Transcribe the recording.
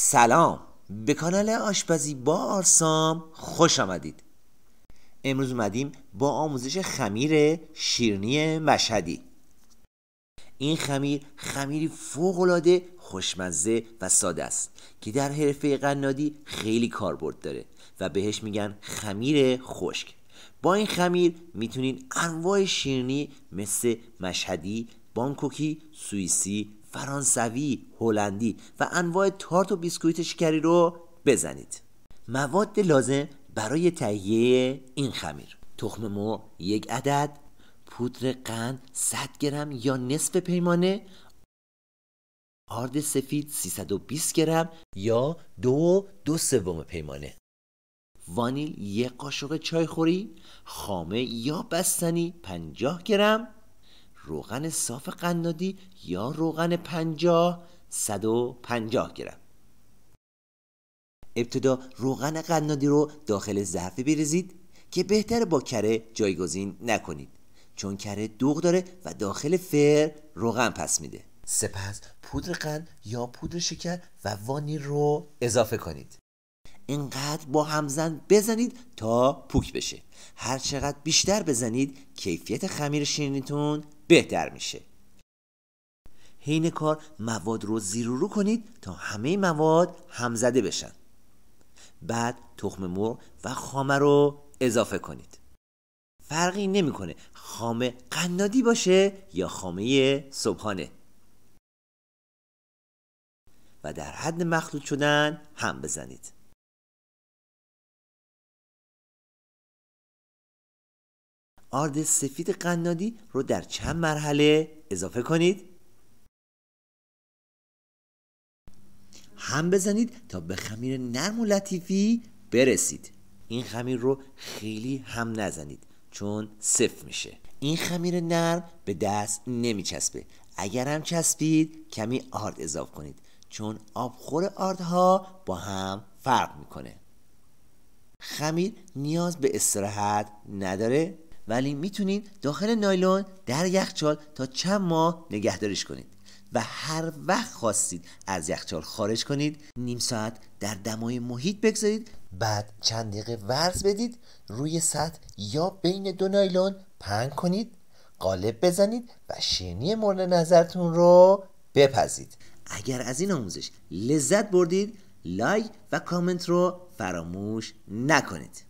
سلام، به کانال آشپزی با آرسام خوش آمدید. امروز اومدیم با آموزش خمیر شیرینی مشهدی. این خمیری فوق‌العاده خوشمزه و ساده است که در حرفه قنادی خیلی کاربرد داره و بهش میگن خمیر خشک. با این خمیر میتونین انواع شیرینی مثل مشهدی، بانکوکی، سوئیسی، فرانسوی، هلندی و انواع تارت و بیسکویت شکری رو بزنید. مواد لازم برای تهیه این خمیر: تخم مرغ 1 عدد، پودر قند 100 گرم یا نصف پیمانه، آرد سفید 320 گرم یا 2.2 پیمانه، وانیل 1 قاشق چایخوری، خامه یا بستنی 50 گرم، روغن صاف قنادی یا روغن 150 گرم. ابتدا روغن قنادی رو داخل ظرفی بریزید که بهتره با کره جایگزین نکنید، چون کره دوغ داره و داخل فر روغن پس میده. سپس پودر قند یا پودر شکر و وانیل رو اضافه کنید. اینقدر با همزن بزنید تا پوک بشه. هر چقدر بیشتر بزنید کیفیت خمیر شیرینیتون بهتر میشه. حین کار مواد رو زیر و رو کنید تا همه مواد همزده بشن. بعد تخم مرغ و خامه رو اضافه کنید. فرقی نمیکنه خامه قنادی باشه یا خامه صبحانه. و در حد مخلوط شدن هم بزنید. آرد سفید قنادی رو در چند مرحله اضافه کنید. هم بزنید تا به خمیر نرم و لطیفی برسید. این خمیر رو خیلی هم نزنید چون سفت میشه. این خمیر نرم به دست نمیچسبه. اگر هم چسبید کمی آرد اضافه کنید چون آبخور آردها با هم فرق میکنه. خمیر نیاز به استراحت نداره، ولی میتونید داخل نایلون در یخچال تا چند ماه نگهداریش کنید و هر وقت خواستید از یخچال خارج کنید نیم ساعت در دمای محیط بگذارید. بعد چند دقیقه ورز بدید، روی سطح یا بین 2 نایلون پهن کنید، قالب بزنید و شیرینی مورد نظرتون رو بپزید. اگر از این آموزش لذت بردید لایک و کامنت رو فراموش نکنید.